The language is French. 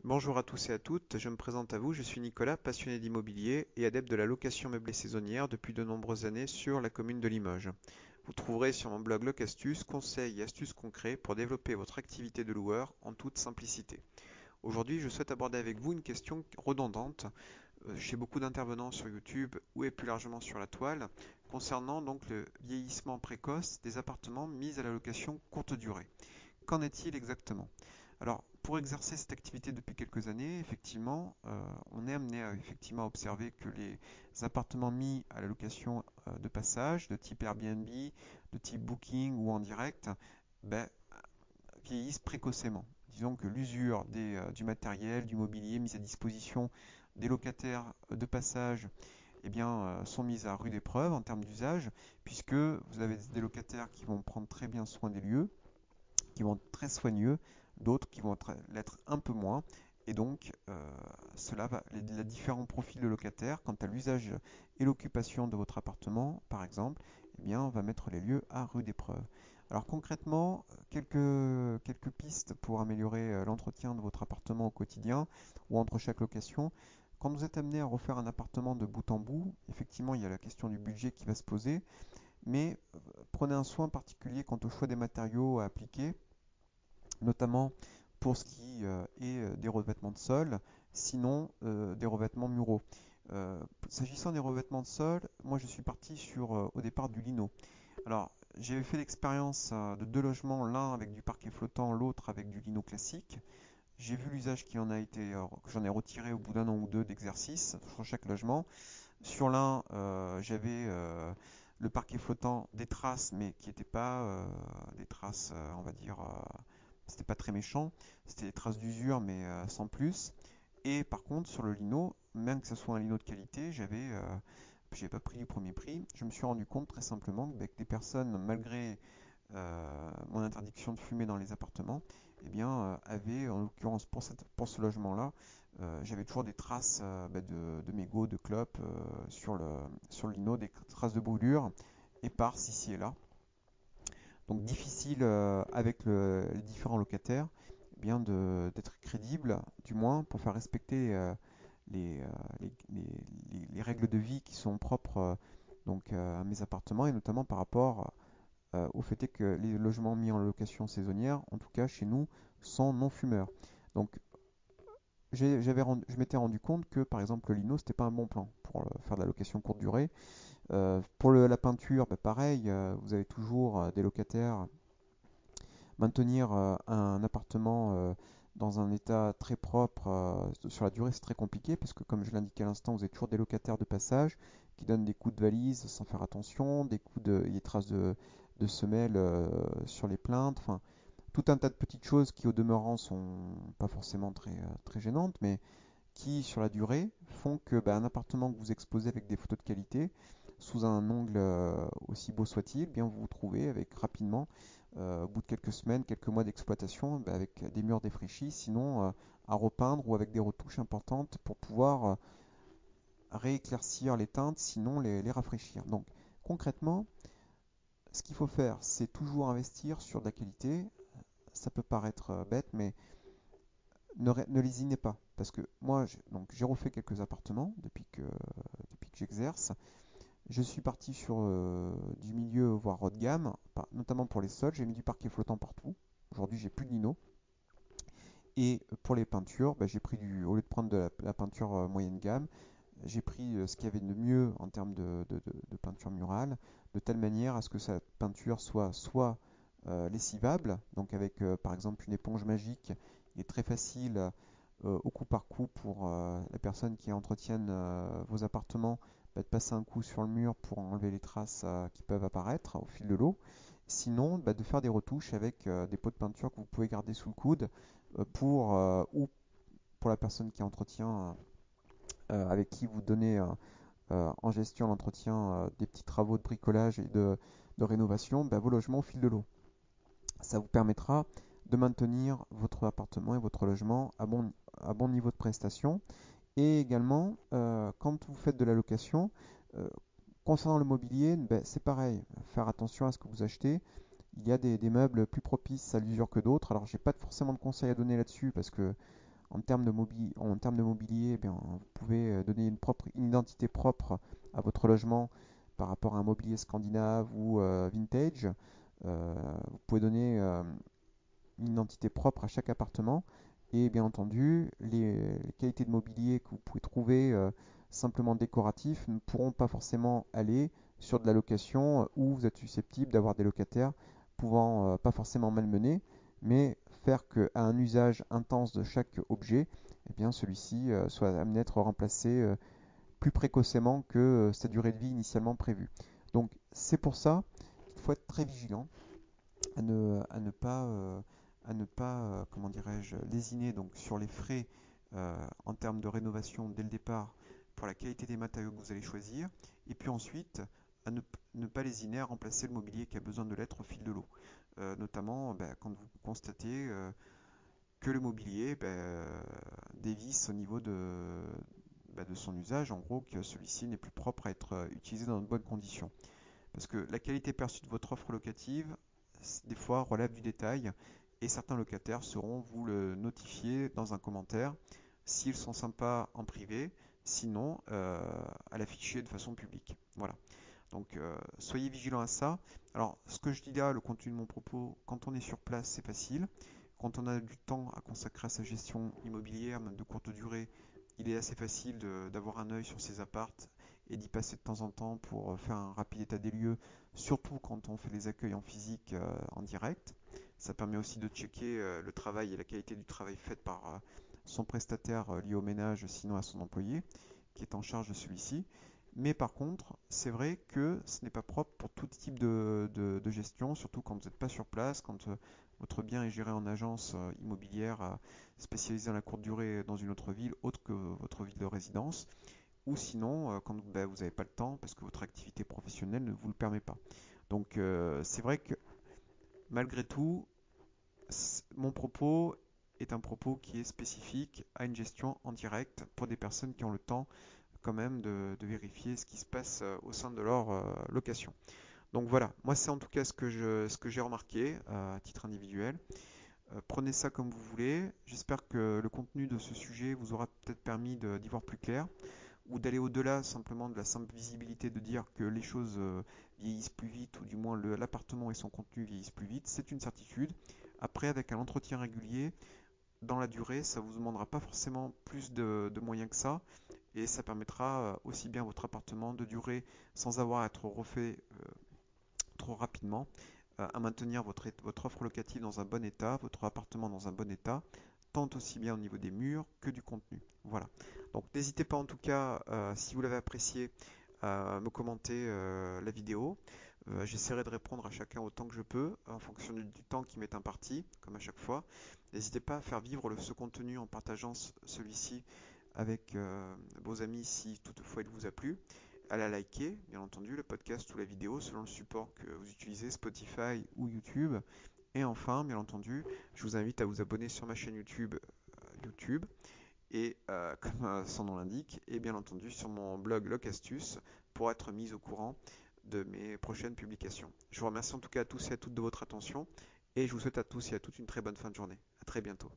Bonjour à tous et à toutes, je me présente à vous, je suis Nicolas, passionné d'immobilier et adepte de la location meublée saisonnière depuis de nombreuses années sur la commune de Limoges. Vous trouverez sur mon blog Locastus conseils et astuces concrets pour développer votre activité de loueur en toute simplicité. Aujourd'hui, je souhaite aborder avec vous une question redondante chez beaucoup d'intervenants sur YouTube ou et plus largement sur la toile concernant donc le vieillissement précoce des appartements mis à la location courte durée. Qu'en est-il exactement? Alors, pour exercer cette activité depuis quelques années, effectivement, on est amené à effectivement observer que les appartements mis à la location de passage, de type Airbnb, de type Booking ou en direct, ben, vieillissent précocement. Disons que l'usure du matériel, du mobilier mis à disposition des locataires de passage eh bien, sont mises à rude épreuve en termes d'usage, puisque vous avez des locataires qui vont prendre très bien soin des lieux, qui vont être très soigneux, d'autres qui vont l'être un peu moins. Et donc, cela va, les différents profils de locataires, quant à l'usage et l'occupation de votre appartement, par exemple, eh bien, on va mettre les lieux à rude épreuve. Alors concrètement, quelques pistes pour améliorer l'entretien de votre appartement au quotidien ou entre chaque location. Quand vous êtes amené à refaire un appartement de bout en bout, effectivement, il y a la question du budget qui va se poser, mais prenez un soin particulier quant au choix des matériaux à appliquer, notamment pour ce qui est des revêtements de sol, sinon des revêtements muraux. S'agissant des revêtements de sol, moi je suis parti sur au départ du lino. Alors j'ai fait l'expérience de deux logements, l'un avec du parquet flottant, l'autre avec du lino classique. J'ai vu l'usage qui en a été, que j'en ai retiré au bout d'un an ou deux d'exercice sur chaque logement. Sur l'un, j'avais le parquet flottant, des traces, mais qui n'étaient pas des traces, on va dire, c'était pas très méchant. C'était des traces d'usure, mais sans plus. Et par contre, sur le lino, même que ce soit un lino de qualité, j'ai pas pris du premier prix. Je me suis rendu compte très simplement que des personnes, malgré mon interdiction de fumer dans les appartements, eh bien, avaient, en l'occurrence pour ce logement-là, j'avais toujours des traces de mégots, de clopes sur le lino, des traces de brûlure éparses ici et là. Donc difficile avec les différents locataires eh bien d'être crédible, du moins pour faire respecter les, euh, les règles de vie qui sont propres à mes appartements et notamment par rapport au fait est que les logements mis en location saisonnière, en tout cas chez nous, sont non fumeurs. Donc je m'étais rendu compte que par exemple le lino c'était pas un bon plan pour faire de la location courte durée. Pour la peinture, bah, pareil, vous avez toujours des locataires. Maintenir un appartement dans un état très propre sur la durée, c'est très compliqué parce que, comme je l'indiquais à l'instant, vous avez toujours des locataires de passage qui donnent des coups de valise sans faire attention, il y a des traces de semelles sur les plaintes, enfin, tout un tas de petites choses qui, au demeurant, sont pas forcément très gênantes, mais qui, sur la durée, font que bah, un appartement que vous exposez avec des photos de qualité, sous un angle aussi beau soit-il, bien vous vous trouvez avec rapidement, au bout de quelques semaines, quelques mois d'exploitation, bah, avec des murs défraîchis, sinon à repeindre ou avec des retouches importantes pour pouvoir rééclaircir les teintes, sinon les rafraîchir. Donc concrètement, ce qu'il faut faire, c'est toujours investir sur de la qualité. Ça peut paraître bête, mais ne lésinez pas. Parce que moi, j'ai refait quelques appartements depuis que j'exerce. Je suis parti sur du milieu, voire haut de gamme, notamment pour les sols. J'ai mis du parquet flottant partout. Aujourd'hui, j'ai plus de lino. Et pour les peintures, bah, au lieu de prendre de la peinture moyenne gamme, j'ai pris ce qu'il y avait de mieux en termes de peinture murale, de telle manière à ce que cette peinture soit lessivable, donc avec par exemple une éponge magique. Il est très facile au coup par coup pour les personnes qui entretiennent vos appartements bah, de passer un coup sur le mur pour enlever les traces qui peuvent apparaître au fil de l'eau. Sinon, bah, de faire des retouches avec des pots de peinture que vous pouvez garder sous le coude ou pour la personne qui entretient, avec qui vous donnez en gestion l'entretien des petits travaux de bricolage et de rénovation, bah, vos logements au fil de l'eau. Ça vous permettra de maintenir votre appartement et votre logement à bon niveau de prestation. Et également, quand vous faites de la location, euh, concernant le mobilier, ben, c'est pareil, faire attention à ce que vous achetez. Il y a des meubles plus propices à l'usure que d'autres. Alors, j'ai pas forcément de conseils à donner là-dessus parce que En termes de mobilier, eh bien, vous pouvez donner une identité propre à votre logement par rapport à un mobilier scandinave ou vintage. Vous pouvez donner une identité propre à chaque appartement. Et bien entendu, les qualités de mobilier que vous pouvez trouver simplement décoratifs ne pourront pas forcément aller sur de la location où vous êtes susceptible d'avoir des locataires pouvant pas forcément malmener, mais faire qu'à un usage intense de chaque objet, eh bien celui-ci soit amené à être remplacé plus précocement que sa durée de vie initialement prévue. Donc c'est pour ça qu'il faut être très vigilant à ne pas comment dirais-je, lésiner donc, sur les frais en termes de rénovation dès le départ pour la qualité des matériaux que vous allez choisir, et puis ensuite à ne pas lésiner à remplacer le mobilier qui a besoin de l'être au fil de l'eau. Notamment quand vous constatez que le mobilier dévisse au niveau de son usage, en gros que celui-ci n'est plus propre à être utilisé dans de bonnes conditions. Parce que la qualité perçue de votre offre locative, des fois, relève du détail et certains locataires sauront vous le notifier dans un commentaire s'ils sont sympas en privé, sinon à l'afficher de façon publique. Voilà. Donc soyez vigilants à ça. Alors ce que je dis là, le contenu de mon propos, quand on est sur place, c'est facile. Quand on a du temps à consacrer à sa gestion immobilière, même de courte durée, il est assez facile d'avoir un œil sur ses appartes et d'y passer de temps en temps pour faire un rapide état des lieux, surtout quand on fait les accueils en physique en direct. Ça permet aussi de checker le travail et la qualité du travail fait par son prestataire lié au ménage, sinon à son employé, qui est en charge de celui-ci. Mais par contre, c'est vrai que ce n'est pas propre pour tout type de gestion, surtout quand vous n'êtes pas sur place, quand votre bien est géré en agence immobilière spécialisée dans la courte durée dans une autre ville, autre que votre ville de résidence, ou sinon quand vous n'avez pas le temps parce que votre activité professionnelle ne vous le permet pas. Donc c'est vrai que malgré tout, mon propos est un propos qui est spécifique à une gestion en direct pour des personnes qui ont le temps quand même de vérifier ce qui se passe au sein de leur location. Donc voilà, moi c'est en tout cas ce que j'ai remarqué à titre individuel. Prenez ça comme vous voulez. J'espère que le contenu de ce sujet vous aura peut-être permis d'y voir plus clair ou d'aller au-delà simplement de la simple visibilité de dire que les choses vieillissent plus vite ou du moins l'appartement et son contenu vieillissent plus vite. C'est une certitude. Après, avec un entretien régulier, dans la durée, ça vous demandera pas forcément plus de moyens que ça et ça permettra aussi bien à votre appartement de durer sans avoir à être refait trop rapidement, à maintenir votre offre locative dans un bon état, votre appartement dans un bon état, tant aussi bien au niveau des murs que du contenu. Voilà. Donc n'hésitez pas en tout cas, si vous l'avez apprécié, à me commenter la vidéo. J'essaierai de répondre à chacun autant que je peux, en fonction du temps qui m'est imparti, comme à chaque fois. N'hésitez pas à faire vivre ce contenu en partageant celui-ci avec vos amis si toutefois il vous a plu. À la liker, bien entendu, le podcast ou la vidéo selon le support que vous utilisez, Spotify ou YouTube. Et enfin, bien entendu, je vous invite à vous abonner sur ma chaîne YouTube et comme son nom l'indique, et bien entendu sur mon blog Locastus pour être mis au courant de mes prochaines publications. Je vous remercie en tout cas à tous et à toutes de votre attention et je vous souhaite à tous et à toutes une très bonne fin de journée. À très bientôt.